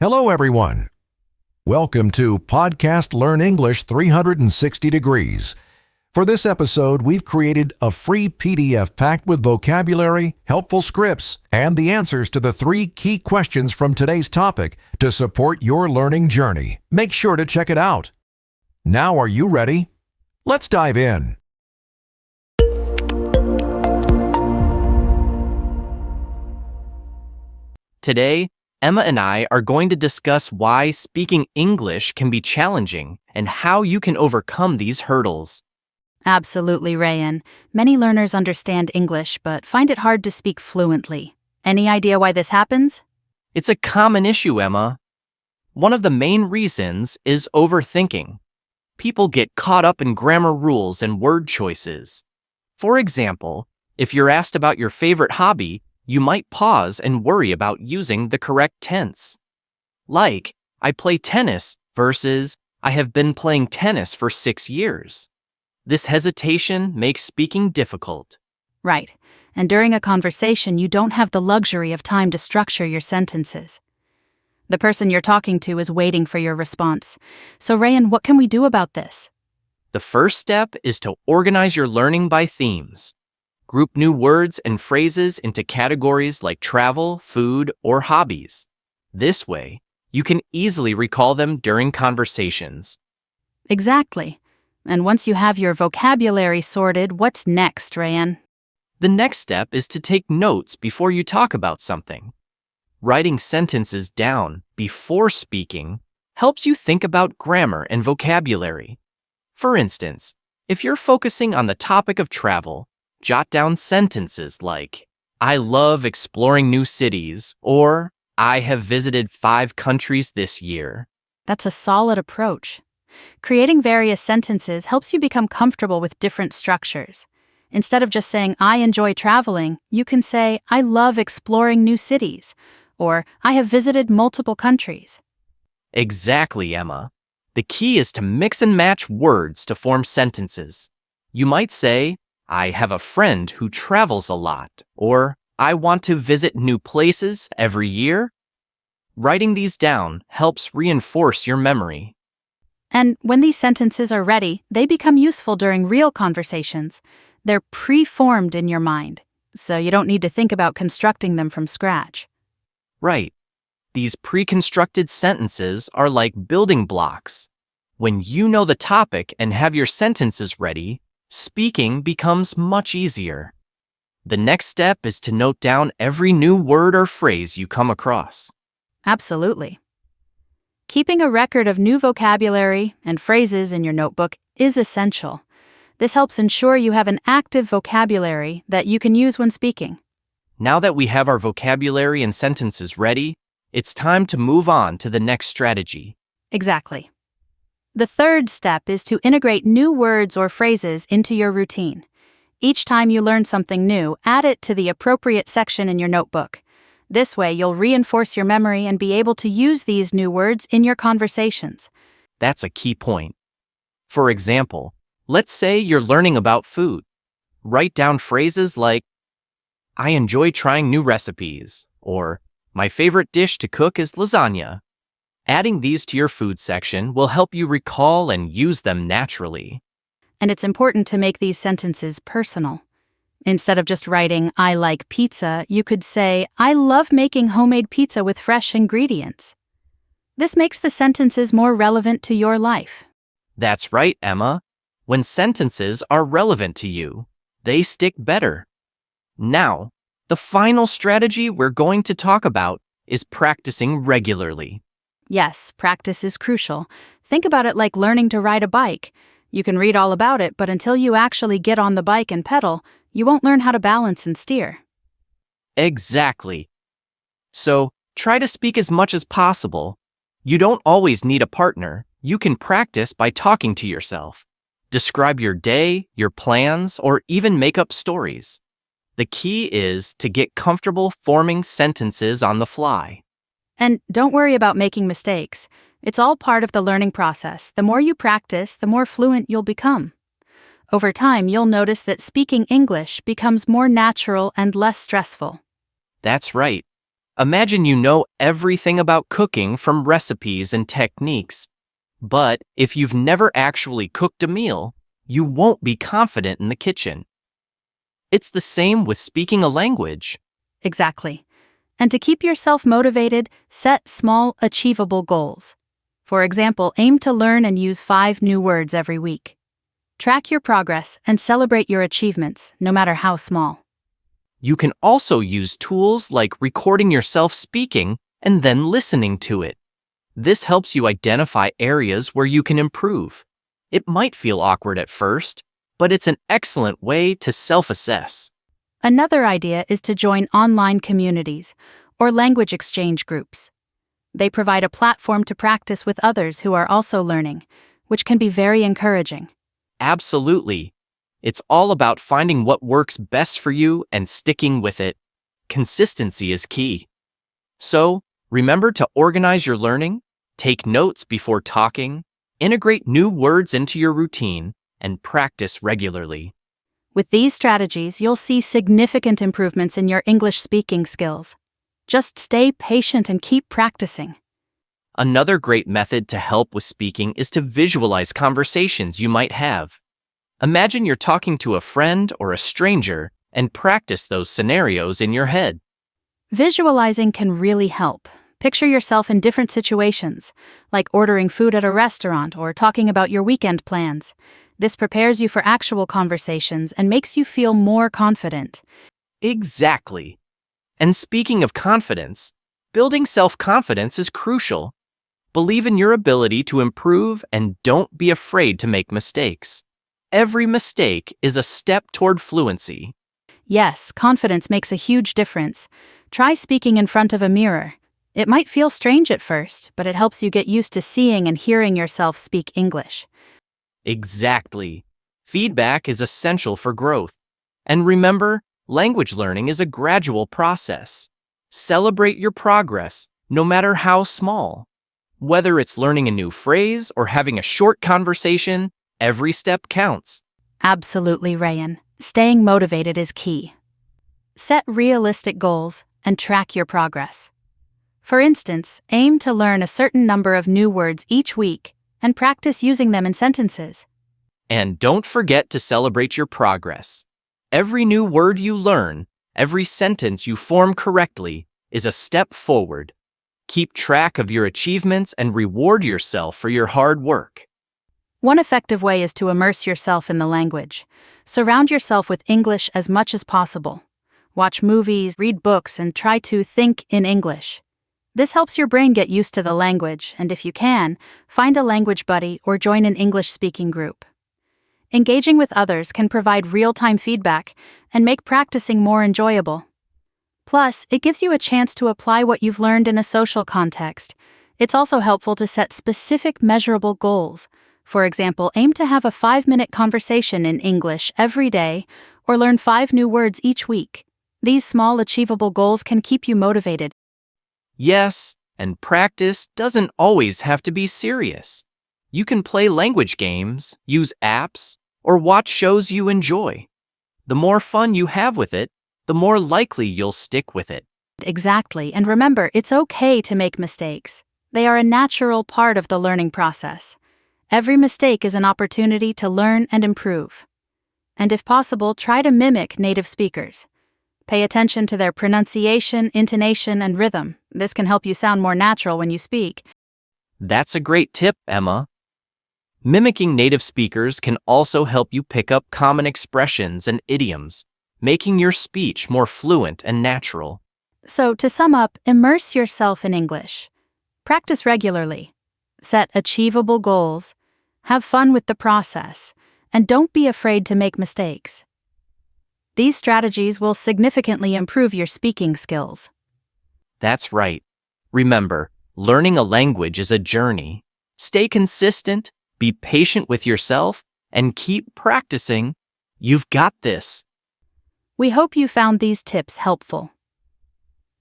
Hello, everyone. Welcome to Podcast Learn English 360 Degrees. For this episode, we've created a free PDF packed with vocabulary, helpful scripts, and the answers to the 3 key questions from today's topic to support your learning journey. Make sure to check it out. Now, are you ready? Let's dive in. Today, Emma and I are going to discuss why speaking English can be challenging and how you can overcome these hurdles. Absolutely, Rayan. Many learners understand English but find it hard to speak fluently. Any idea why this happens? It's a common issue, Emma. One of the main reasons is overthinking. People get caught up in grammar rules and word choices. For example, if you're asked about your favorite hobby, you might pause and worry about using the correct tense. Like, I play tennis versus I have been playing tennis for 6 years. This hesitation makes speaking difficult. Right. And during a conversation, you don't have the luxury of time to structure your sentences. The person you're talking to is waiting for your response. So, Rayan, what can we do about this? The first step is to organize your learning by themes. Group new words and phrases into categories like travel, food, or hobbies. This way, you can easily recall them during conversations. Exactly. And once you have your vocabulary sorted, what's next, Rayan? The next step is to take notes before you talk about something. Writing sentences down before speaking helps you think about grammar and vocabulary. For instance, if you're focusing on the topic of travel, jot down sentences like, I love exploring new cities, or I have visited 5 countries this year. That's a solid approach. Creating various sentences helps you become comfortable with different structures. Instead of just saying, I enjoy traveling, you can say, I love exploring new cities, or I have visited multiple countries. Exactly, Emma. The key is to mix and match words to form sentences. You might say, I have a friend who travels a lot, or I want to visit new places every year. Writing these down helps reinforce your memory. And when these sentences are ready, they become useful during real conversations. They're pre-formed in your mind, so you don't need to think about constructing them from scratch. Right. These pre-constructed sentences are like building blocks. When you know the topic and have your sentences ready, speaking becomes much easier. The next step is to note down every new word or phrase you come across. Absolutely. Keeping a record of new vocabulary and phrases in your notebook is essential. This helps ensure you have an active vocabulary that you can use when speaking. Now that we have our vocabulary and sentences ready, it's time to move on to the next strategy. Exactly. The third step is to integrate new words or phrases into your routine. Each time you learn something new, add it to the appropriate section in your notebook. This way, you'll reinforce your memory and be able to use these new words in your conversations. That's a key point. For example, let's say you're learning about food. Write down phrases like, I enjoy trying new recipes, or my favorite dish to cook is lasagna. Adding these to your food section will help you recall and use them naturally. And it's important to make these sentences personal. Instead of just writing, I like pizza, you could say, I love making homemade pizza with fresh ingredients. This makes the sentences more relevant to your life. That's right, Emma. When sentences are relevant to you, they stick better. Now, the final strategy we're going to talk about is practicing regularly. Yes, practice is crucial. Think about it like learning to ride a bike. You can read all about it, but until you actually get on the bike and pedal, you won't learn how to balance and steer. Exactly. So, try to speak as much as possible. You don't always need a partner. You can practice by talking to yourself. Describe your day, your plans, or even make up stories. The key is to get comfortable forming sentences on the fly. And don't worry about making mistakes. It's all part of the learning process. The more you practice, the more fluent you'll become. Over time, you'll notice that speaking English becomes more natural and less stressful. That's right. Imagine you know everything about cooking from recipes and techniques, but if you've never actually cooked a meal, you won't be confident in the kitchen. It's the same with speaking a language. Exactly. And to keep yourself motivated, set small, achievable goals. For example, aim to learn and use 5 new words every week. Track your progress and celebrate your achievements, no matter how small. You can also use tools like recording yourself speaking and then listening to it. This helps you identify areas where you can improve. It might feel awkward at first, but it's an excellent way to self-assess. Another idea is to join online communities or language exchange groups. They provide a platform to practice with others who are also learning, which can be very encouraging. Absolutely. It's all about finding what works best for you and sticking with it. Consistency is key. So, remember to organize your learning, take notes before talking, integrate new words into your routine, and practice regularly. With these strategies, you'll see significant improvements in your English speaking skills. Just stay patient and keep practicing. Another great method to help with speaking is to visualize conversations you might have. Imagine you're talking to a friend or a stranger and practice those scenarios in your head. Visualizing can really help. Picture yourself in different situations, like ordering food at a restaurant or talking about your weekend plans. This prepares you for actual conversations and makes you feel more confident. Exactly. And speaking of confidence, building self-confidence is crucial. Believe in your ability to improve and don't be afraid to make mistakes. Every mistake is a step toward fluency. Yes, confidence makes a huge difference. Try speaking in front of a mirror. It might feel strange at first, but it helps you get used to seeing and hearing yourself speak English. Exactly. Feedback is essential for growth. And remember, language learning is a gradual process. Celebrate your progress, no matter how small. Whether it's learning a new phrase or having a short conversation, every step counts. Absolutely, Rayan. Staying motivated is key. Set realistic goals and track your progress. For instance, aim to learn a certain number of new words each week and practice using them in sentences. And don't forget to celebrate your progress. Every new word you learn, every sentence you form correctly, is a step forward. Keep track of your achievements and reward yourself for your hard work. One effective way is to immerse yourself in the language. Surround yourself with English as much as possible. Watch movies, read books, and try to think in English. This helps your brain get used to the language, and if you can, find a language buddy or join an English-speaking group. Engaging with others can provide real-time feedback and make practicing more enjoyable. Plus, it gives you a chance to apply what you've learned in a social context. It's also helpful to set specific measurable goals. For example, aim to have a 5-minute conversation in English every day or learn 5 new words each week. These small, achievable goals can keep you motivated. Yes, and practice doesn't always have to be serious. You can play language games, use apps, or watch shows you enjoy. The more fun you have with it, the more likely you'll stick with it. Exactly, and remember, it's okay to make mistakes. They are a natural part of the learning process. Every mistake is an opportunity to learn and improve. And if possible, try to mimic native speakers. Pay attention to their pronunciation, intonation, and rhythm. This can help you sound more natural when you speak. That's a great tip, Emma. Mimicking native speakers can also help you pick up common expressions and idioms, making your speech more fluent and natural. So, to sum up, immerse yourself in English. Practice regularly. Set achievable goals. Have fun with the process. And don't be afraid to make mistakes. These strategies will significantly improve your speaking skills. That's right. Remember, learning a language is a journey. Stay consistent, be patient with yourself, and keep practicing. You've got this. We hope you found these tips helpful.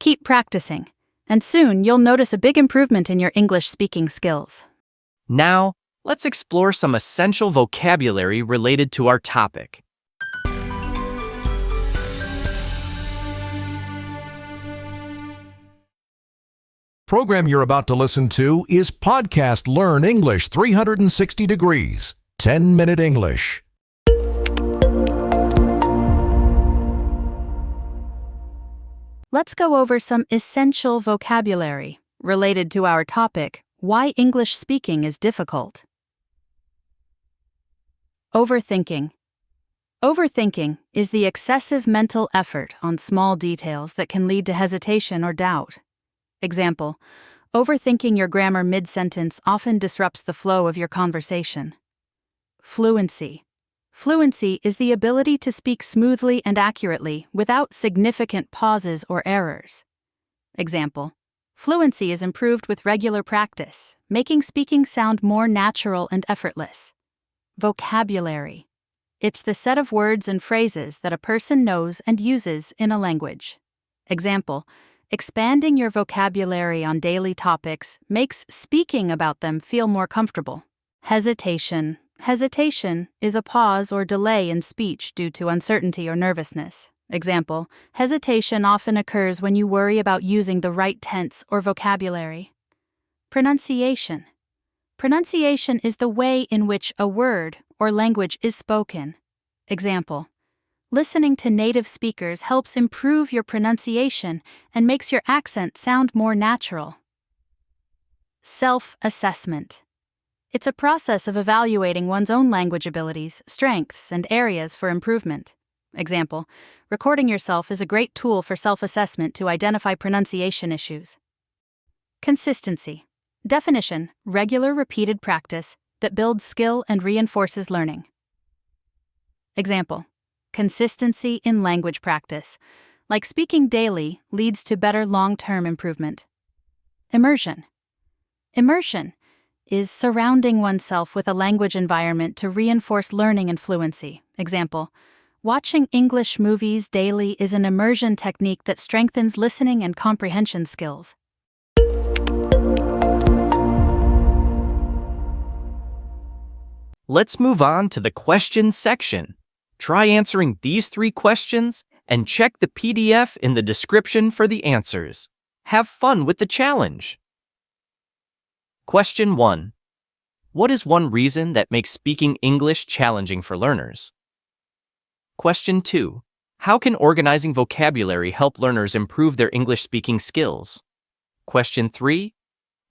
Keep practicing, and soon you'll notice a big improvement in your English speaking skills. Now, let's explore some essential vocabulary related to our topic. Program you're about to listen to is Podcast Learn English 360 Degrees, 10-minute English. Let's go over some essential vocabulary related to our topic, why English speaking is difficult. Overthinking. Overthinking is the excessive mental effort on small details that can lead to hesitation or doubt. Example, overthinking your grammar mid-sentence often disrupts the flow of your conversation. Fluency. Fluency is the ability to speak smoothly and accurately without significant pauses or errors. Example, fluency is improved with regular practice, making speaking sound more natural and effortless. Vocabulary. It's the set of words and phrases that a person knows and uses in a language. Example, expanding your vocabulary on daily topics makes speaking about them feel more comfortable. Hesitation. Hesitation is a pause or delay in speech due to uncertainty or nervousness. Example, hesitation often occurs when you worry about using the right tense or vocabulary. Pronunciation. Pronunciation is the way in which a word or language is spoken. Example, listening to native speakers helps improve your pronunciation and makes your accent sound more natural. Self-assessment. It's a process of evaluating one's own language abilities, strengths, and areas for improvement. Example, recording yourself is a great tool for self-assessment to identify pronunciation issues. Consistency. Definition, regular repeated practice that builds skill and reinforces learning. Example, consistency in language practice, like speaking daily, leads to better long-term improvement. Immersion. Immersion is surrounding oneself with a language environment to reinforce learning and fluency. Example, watching English movies daily is an immersion technique that strengthens listening and comprehension skills. Let's move on to the questions section. Try answering these 3 questions and check the PDF in the description for the answers. Have fun with the challenge. Question 1. What is one reason that makes speaking English challenging for learners? Question 2. How can organizing vocabulary help learners improve their English speaking skills? Question 3.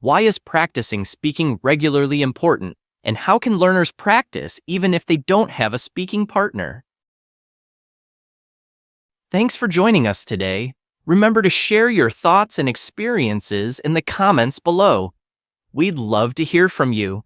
Why is practicing speaking regularly important, and how can learners practice even if they don't have a speaking partner? Thanks for joining us today. Remember to share your thoughts and experiences in the comments below. We'd love to hear from you.